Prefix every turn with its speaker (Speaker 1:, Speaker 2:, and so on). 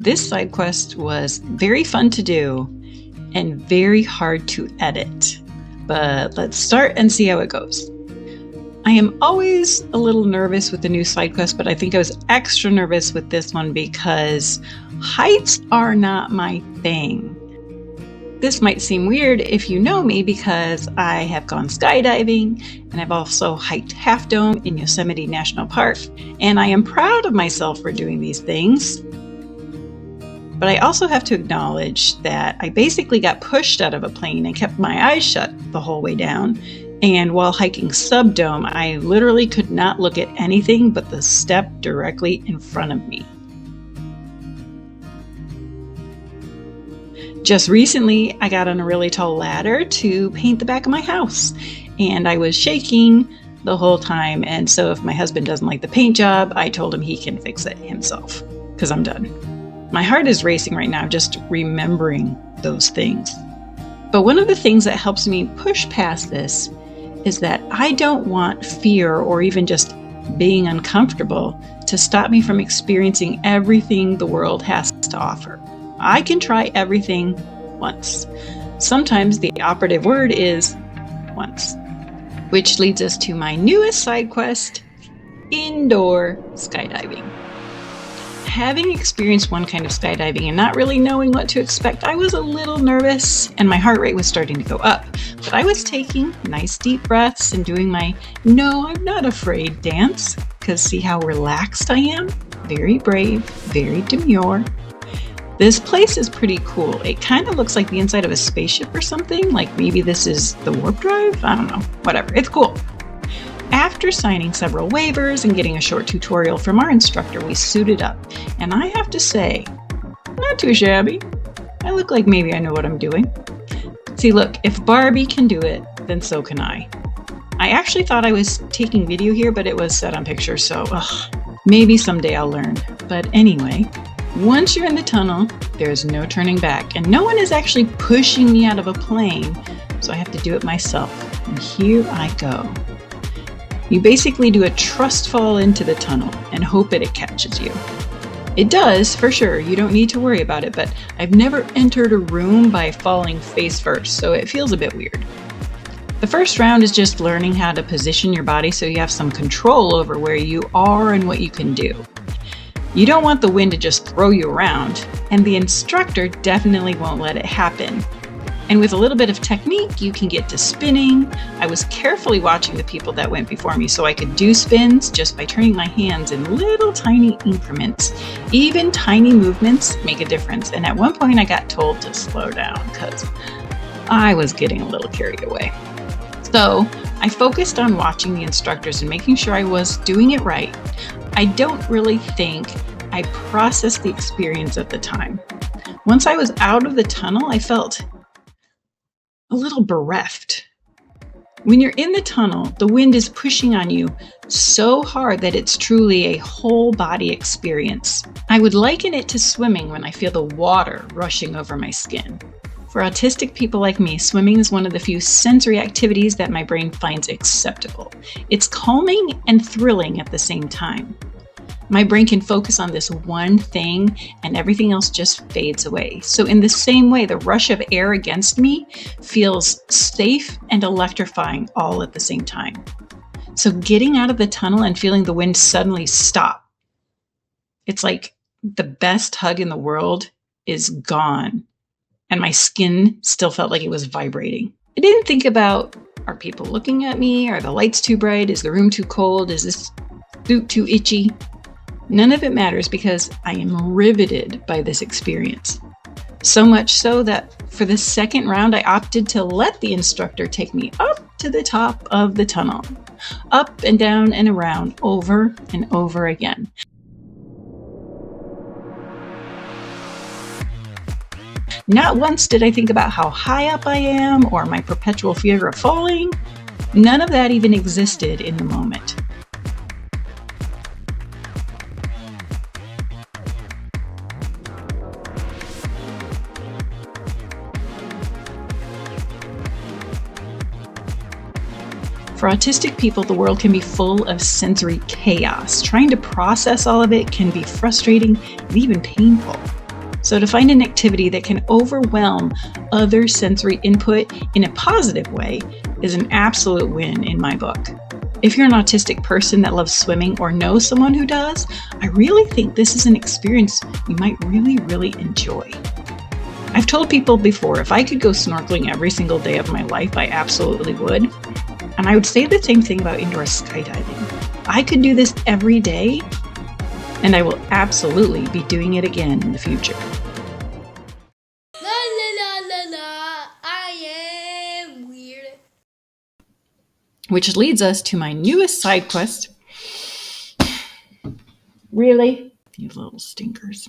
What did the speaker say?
Speaker 1: This side quest was very fun to do and very hard to edit, but let's start and see how it goes. I am always a little nervous with the new side quest, but I think I was extra nervous with this one because heights are not my thing. This might seem weird if you know me because I have gone skydiving and I've also hiked Half Dome in Yosemite National Park, and I am proud of myself for doing these things. But I also have to acknowledge that I basically got pushed out of a plane and kept my eyes shut the whole way down. And while hiking Subdome, I literally could not look at anything but the step directly in front of me. Just recently, I got on a really tall ladder to paint the back of my house, and I was shaking the whole time. And so if my husband doesn't like the paint job, I told him he can fix it himself because I'm done. My heart is racing right now just remembering those things. But one of the things that helps me push past this is that I don't want fear or even just being uncomfortable to stop me from experiencing everything the world has to offer. I can try everything once. Sometimes the operative word is once, which leads us to my newest side quest, indoor skydiving. Having experienced one kind of skydiving and not really knowing what to expect, I was a little nervous and my heart rate was starting to go up. But I was taking nice deep breaths and doing my "no, I'm not afraid" dance, because see how relaxed I am? Very brave, very demure. This place is pretty cool. It kind of looks like the inside of a spaceship or something, like maybe this is the warp drive? I don't know, whatever, it's cool. After signing several waivers and getting a short tutorial from our instructor, we suited up. And I have to say, not too shabby. I look like maybe I know what I'm doing. See, look, if Barbie can do it, then so can I. I actually thought I was taking video here, but it was set on picture, so maybe someday I'll learn. But anyway, once you're in the tunnel, there's no turning back, and no one is actually pushing me out of a plane, so I have to do it myself. And here I go. You basically do a trust fall into the tunnel and hope that it catches you. It does, for sure, you don't need to worry about it, but I've never entered a room by falling face first, so it feels a bit weird. The first round is just learning how to position your body so you have some control over where you are and what you can do. You don't want the wind to just throw you around, and the instructor definitely won't let it happen. And with a little bit of technique, you can get to spinning. I was carefully watching the people that went before me so I could do spins just by turning my hands in little tiny increments. Even tiny movements make a difference. And at one point I got told to slow down because I was getting a little carried away. So I focused on watching the instructors and making sure I was doing it right. I don't really think I processed the experience at the time. Once I was out of the tunnel, I felt a little bereft. When you're in the tunnel, the wind is pushing on you so hard that it's truly a whole body experience. I would liken it to swimming when I feel the water rushing over my skin. For autistic people like me, swimming is one of the few sensory activities that my brain finds acceptable. It's calming and thrilling at the same time. My brain can focus on this one thing and everything else just fades away. So in the same way, the rush of air against me feels safe and electrifying all at the same time. So getting out of the tunnel and feeling the wind suddenly stop, it's like the best hug in the world is gone. And my skin still felt like it was vibrating. I didn't think about, are people looking at me? Are the lights too bright? Is the room too cold? Is this suit too itchy? None of it matters because I am riveted by this experience. So much so that for the second round, I opted to let the instructor take me up to the top of the tunnel, up and down and around over and over again. Not once did I think about how high up I am or my perpetual fear of falling. None of that even existed in the moment. For autistic people, the world can be full of sensory chaos. Trying to process all of it can be frustrating and even painful. So to find an activity that can overwhelm other sensory input in a positive way is an absolute win in my book. If you're an autistic person that loves swimming or know someone who does, I really think this is an experience you might really enjoy. I've told people before, if I could go snorkeling every single day of my life, I absolutely would. And I would say the same thing about indoor skydiving. I could do this every day, and I will absolutely be doing it again in the future.
Speaker 2: La la la la la, I am weird.
Speaker 1: Which leads us to my newest side quest. Really? You little stinkers.